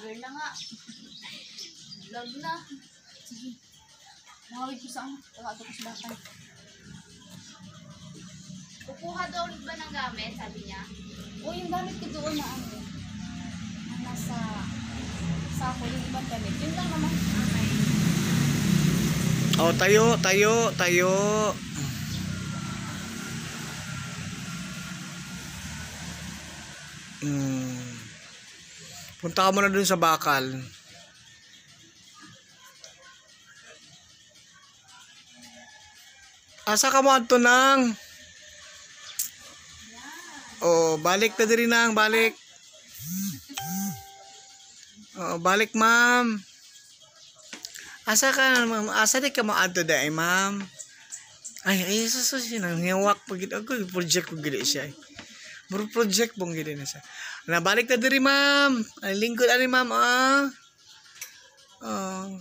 vlogger na nga. Vlog na. Sige. Mahawid ko sa tawato ko sa bakal. Kukuha daw ulit ba ng gamit, sabi niya? O, yung gamit ko doon na ano, na nasa sako, yung ibang gamit. Yun lang naman. Okay. Oh, tayo, tayo, tayo. Punta ka muna dun sa bakal. Asa ka mo ato nang? Oh, balik na diri nang, balik. Oh, balik ma'am. Asa ka, ma'am? Asa di ka mo ato dai, ma'am? Ay, susus nang ngewak pagid ako, project ko gid siya. Muro project bong gid na siya. Na balik na diri, ma'am. Ay lingkod ani, ma'am, ah. Oh.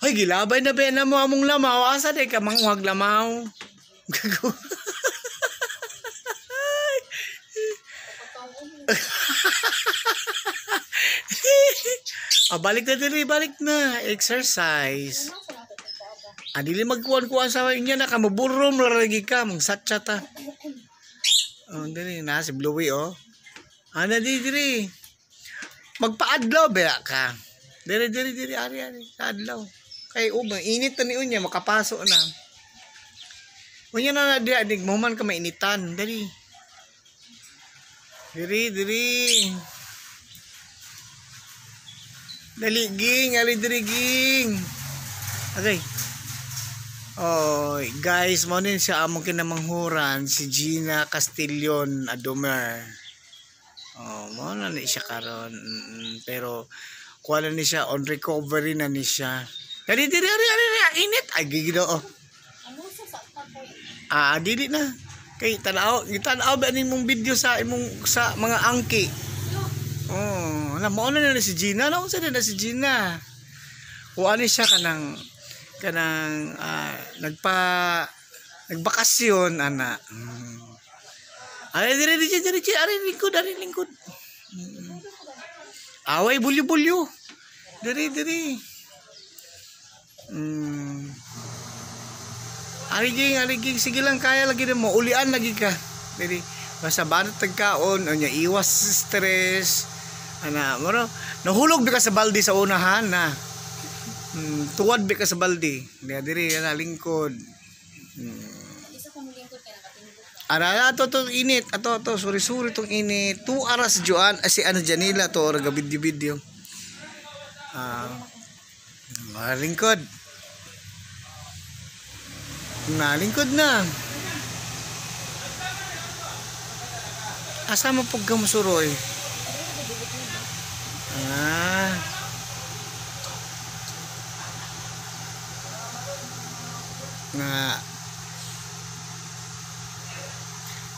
Ay, gilabay na ba na mo among lamaw? Asa di ka manguhag lamaw? Gago. Balik na diri, balik na. Exercise. Dili magkuhan-kuhan sa inyo na ka, maburom laragi ka, magsatsa ta. Oh, dili na, si Bluey, oh. Ana, diri. Magpaadlaw, ba ka? Diri, ari, adlaw. Kay ubang init na niyo niya makapaso na. Unya na diadig mo man ka mainitan, dali. Diri. Dali ging, ali diri ging. Okay. Oh, guys, mo din siya among kinamanghuran si Gina Castillon Adomer. Oh, mo na ni siya karon. Pero kuha na ni siya on recovery na ni siya. Dali, init. Ay, gigido, oh. Ano sa sakta ko? Dili na. Kay, tanaw ba mong video sa imong, sa mga angki? Oh, mo na si Gina. Ano sa na si Gina? Kuha ni siya kanang, nagbakasyon, ana. Ari, lingkod. Away, bulyo. Diri. Aliging, sige lang, kaya lagi na mo, ulian lagi ka. Dili, basta banat tagkaon, o niya, iwas stress, moro, nahulog bi ka sa baldi sa unahan, na. Tuwad bi ka sa baldi, diri, lingkod. Isa kong lingkod ka na katinubok. Ato, init, suri tong init, 2 hours juan, si Janila to, or video. Lingkod. Lingkod na. Asa mo pag gamusuroy?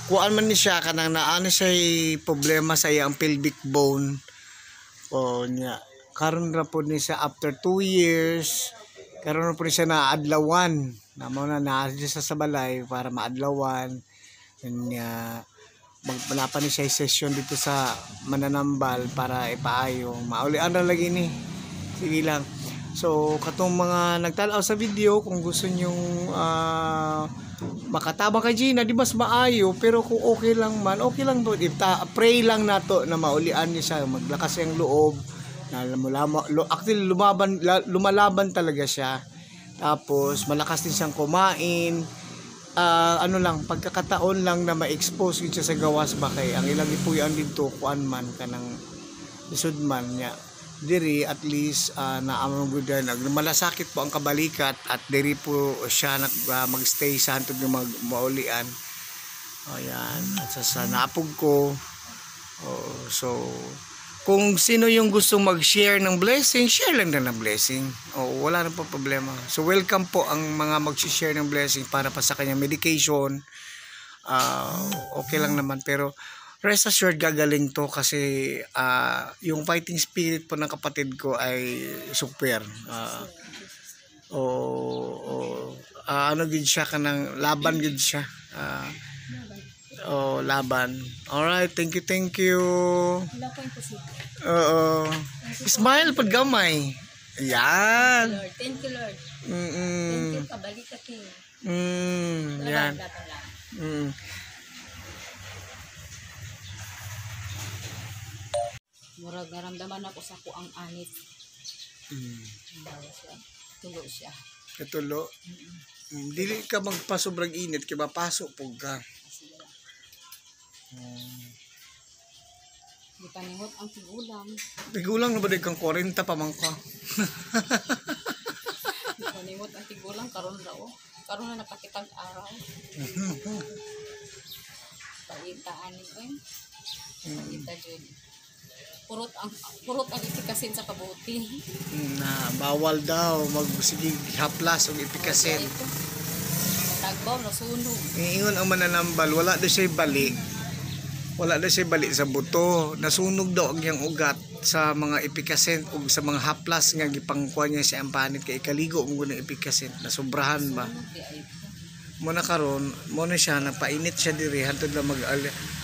Kuan man ni siya kanang naano siya problema sa iyang pelvic bone. O niya. Karon ra po ni siya after 2 years. Karon po ni siya na adlawan. Namo na sa balay para maadlawan. Kanya magpalapan ni siya session dito sa Mananambal para ipaayo. Maulian ra lagi ni. Sige lang. So katong mga nagtanaw sa video, kung gusto nyong makatabang kay Gina, di mas maayo, pero kung okay lang man, okay lang to. Pray lang nato na maulian niya siya, maglakas yung loob. Actually lumalaban talaga siya. Tapos malakas din siyang kumain. Pagkakataon lang na ma-expose siya sa gawas ba kay ang ilang ipuyan dito kuan man kanang lisod man niya. Diri at least naamang good malasakit po ang kabalikat at diri po siya magstay sa hantod ng maulian. Ayan, at sa napog ko. So kung sino yung gustong mag-share ng blessing, share lang na ng blessing. Wala na po problema. So welcome po ang mga mag-share ng blessing para pa sa kanyang medication. Okay lang naman, pero rest assured gagaling to kasi yung fighting spirit po ng kapatid ko ay super. Ano gid siya kanang laban gid siya. Oh, laban. Alright, thank you, thank you. Wala ko imposible. Oo. Smile pag gamay. Ayan. Lord, thank you, Lord. Thank Mm-mm. you, kabalik ka, King. Yan. Laban. Murag naramdaman ako sa kuang anit. Bawa siya. Tulo siya. Katulo. Dili ka magpasobrang init, kaya mapasok po ka. Sige lang. Di paningot ang tigulang. Bigulang na ba kang 40 pa man ka? Di paningot ang tigulang. Karon daw. Karon na nakakitag araw. Paitaan ni ko. Paita dyan. Purot ang ipikasin sa kabuti. Na bawal daw magsige haplas og ipikasin. Tagbaw na sunog. Ingon ang mananambal, wala daw siya bali. Wala daw siya bali sa buto. Nasunog daw ang iyang ugat sa mga ipikasin ug sa mga haplas nga gipangkuha niya sa ampanit kay ikaligo mo guna ipikasin. Nasobrahan ba? Sunog di ay. Mo na karon, mo na siya napainit siya diri hantod lang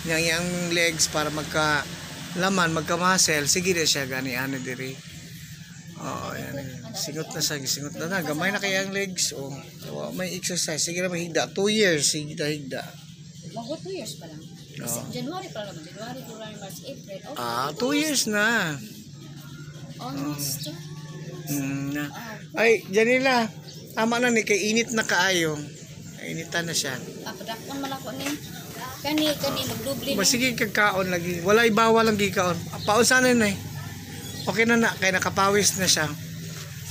niya iyang legs para magka laman magka-muscle, sige na siya gani ano diri. Oo, yan. Singot na gamay na kaya ang legs. Oh, may exercise. Sige na mahigda. 2 years, sige na higda. Mag 2 years pa lang. Kasi January pa lang. January, February, March, April. Okay, 2 years na. almost. Na. Ay, Janila, tama na ni kay init na kaayo. Initan na siya. Padakon man ako ni. Kani magdubli ni. Sige kagkaon lagi. Wala ibawa lang gikaon. Pausan na eh. Okay na kay nakapawis na siya.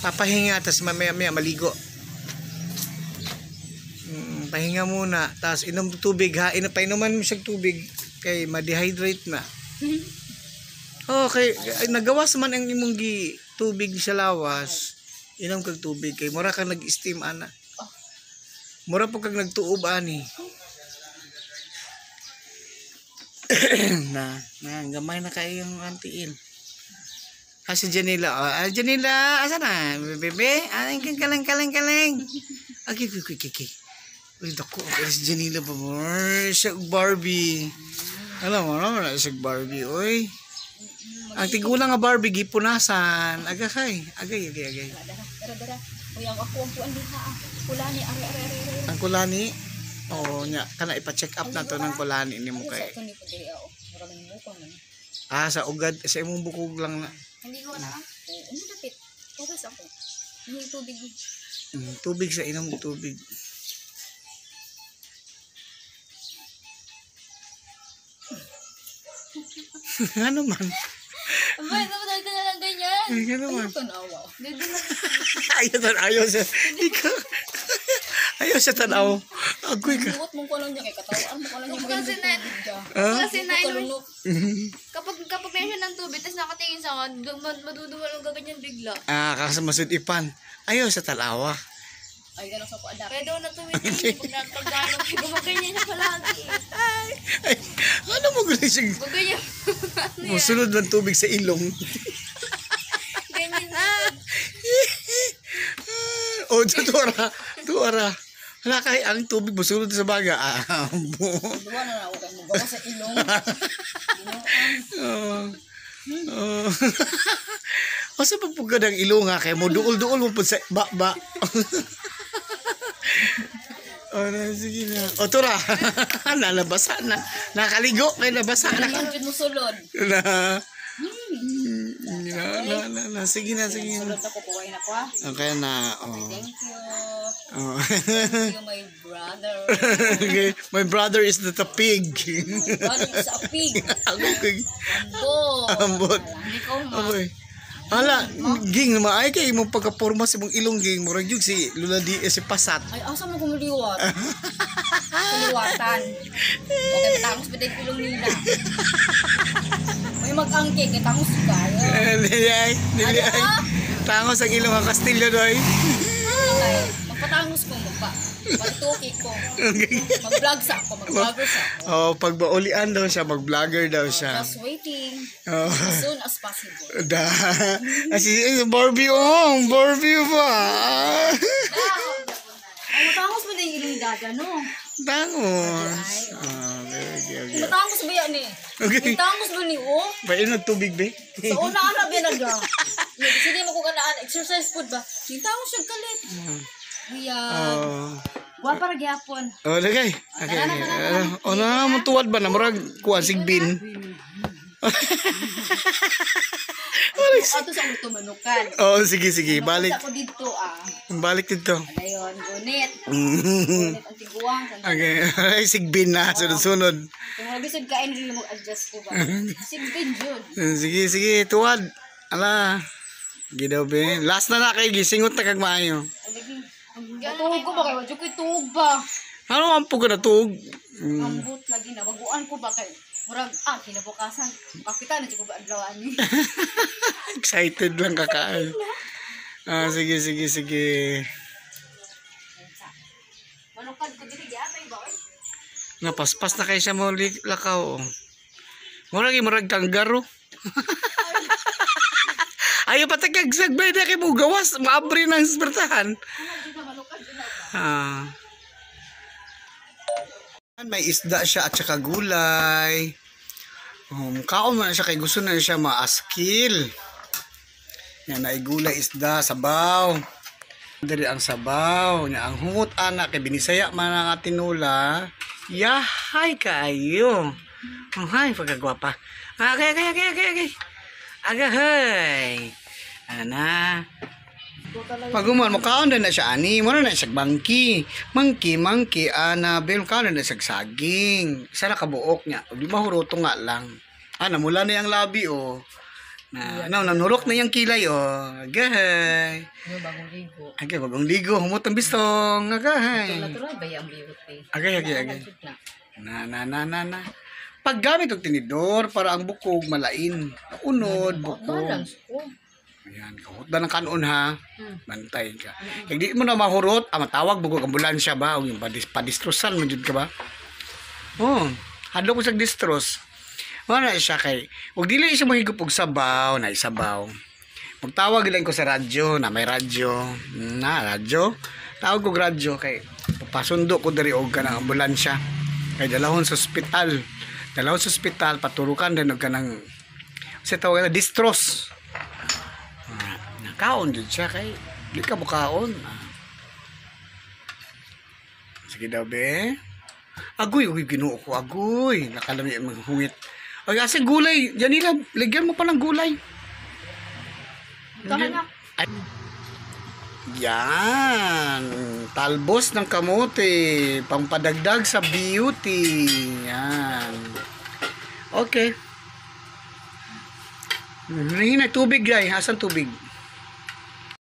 Papahinga tas mamaya maligo. Pahinga muna tas inom tubig ha. Painuman mo siya tubig kay ma-dehydrate na. Okay, nagawas man ang imong tubig sa lawas. Inom kag tubig kay mura kang nag-steam ana. Mura po kag nagtuob ani. na gamay na kayo yung antiin. Kasi Janila, Janila, asa na? Bebe, ay kaling. Okay. Uy, dako, si Janila pa mo. Siya Barbie. Alam mo, na siya Barbie, oy. Ang tigulang nga Barbie, gipunasan. Agay. Dara. Uy, ako ang kuan diha. Kulani, are. Ang kulani, nya, kana ipa-check up na to ng kulani ni mo kay. Ito ni pagdiri ako. Maraming buko man. Sa ugad, sa imong bukog lang na. Hindi ko na. Ano dapit? Oras ako. Hindi tubig. Tubig sa inom tubig. Ano man? Abay, naman ka na lang ganyan. Ano man? Tanawa. Ayaw sa ikaw. Ayaw sa tanaw. Agoy ka. Buot mong ko lang niya kay katawaan mo ko lang niya. Kasi kapag meron siya ng tubig, tapos nakatingin sa akin, maduduwal ang gaganyan bigla. Kasi masud ipan. Ayaw sa talawa. Ay, gano'n sa kuadap. Kaya daw natumitingin, pag gano'n, gumaganyan siya palagi. Ay, ano mo gusto siya? Gumaganyan. Musunod ng tubig sa ilong. Ganyan. Tuara. Wala kay ang tubig musunod sa baga. Duwa na ako kay mo gawa sa ilong. Asa pa pugad ang ilong ha kay mo duol-duol mo pud sa ba. Sige na. Tura. Nalabasa na. Nakaligo kay nabasa na. Ayun mo sulod. Sige na. Sulod ako puwain ako ha. Okay na. Thank you. Thank you, my brother. Okay. My brother is not a pig. Brother is a pig. Ambot. Hindi ko ma. Okay. Hala, ging maay kay imong pagkaporma sa imong ilong ging murag jud si Lula di si Pasat. Ay, asa mo kumuliwat? Kumuliwatan. Okay, matangos ba din ilong nila? May mag-angke, kay tangos ka. Nilay. Tangos ang ilong ang Kastilyo doy. Okay, magpatangos ko mo pa. Pagtuki ko. Mag-vlog sa ako, mag-vlogger sa ako. Pag baulian daw siya, mag-vlogger daw siya. Just waiting. Oh. As soon as possible. Barbie ba? Ay, matangos mo din yung ilong dada, no? Tangos. Very okay. Matangos ba yan eh? Okay. Matangos ba ni o? Painom tubig, be. Sa una arab yan aga. Sige mo ko kanaan, exercise food ba? Matangos siya kalit. Ayan. Oh. Wa para gyapon. Oh, lagay. Okay. Oh, na mo tuwad ba na murag kuan sigbin. Ato sa mga tumanukan. Oh, sige, balik. Ako dito Balik dito. Ayun, gunit. Gunit ang tiguang. Okay. Ay, sigbin na. Sunod-sunod. Kung mabisod kain, hindi mo adjust ko ba? Sigbin yun. Sige, tuwad. Ala. Gidaw, be. Last na kay gisingot na kag maayo. Tuog ko ba kayo? Wadyo ko'y tuog ba? Ano ang po ka na tuog? Ambot lagi na. Waguan ko ba kayo? Murag, kinabukasan. Pakita na, ko ba adlawan niyo? Excited lang kakain. Sige. Manukad ko dili gyapay ba? Napaspas na kayo siya mo lakaw. Murag kanggaro. Ayaw patagagsagbay na kayo mo gawas. Maabri ng spertahan. May isda siya at saka gulay. Kaon man siya kay gusto na siya maaskil. Yan ay gulay, isda, sabaw. Dari ang sabaw niya ang humot anak kay binisaya man ang tinula. Yahay kayo. Hay pagkagwapa. Okay. Agahay. Ana. Paguman mo kaon na siya ani, mo na siya bangki. Monkey Annabel kaon na siya saging. Isa na kabuok niya. Di mahuruto nga lang. Namula na yung labi nanurok na yung kilay Agahay. Bagong ligo. Agay bagong ligo, humot ang bistong. Agahay. Natural ba yung beauty? Agay. Na. Paggamit og tinidor para ang bukog malain. Unod bukog. Balance ko. Ayan, kahot ba ng kanon ha? Bantay ka. Kaya di mo na mahurot, matawag mo kung ambulansya ba? O yung padistrosan mo dyan ka ba? Hadlo ko sa distros. Wala na siya kay, huwag dili siya mahigop og sabaw, na isabaw. Magtawag lang ko sa radyo, na may radyo. Tawag ko radyo, kay papasundo ko dari og ka ng ambulansya. Kay dalahon sa ospital. Paturukan din og ka ng, kasi tawag na distros. Kaon din siya kay di ka bukaon. Sige daw be. Agoy Ginoo ko agoy. Nakalami ang hungit. Ay kasi gulay, yan nila, lagyan mo pa ng gulay. Yan. Talbos ng kamote, pampadagdag sa beauty. Yan. Okay. Hinay tubig guys, asan tubig?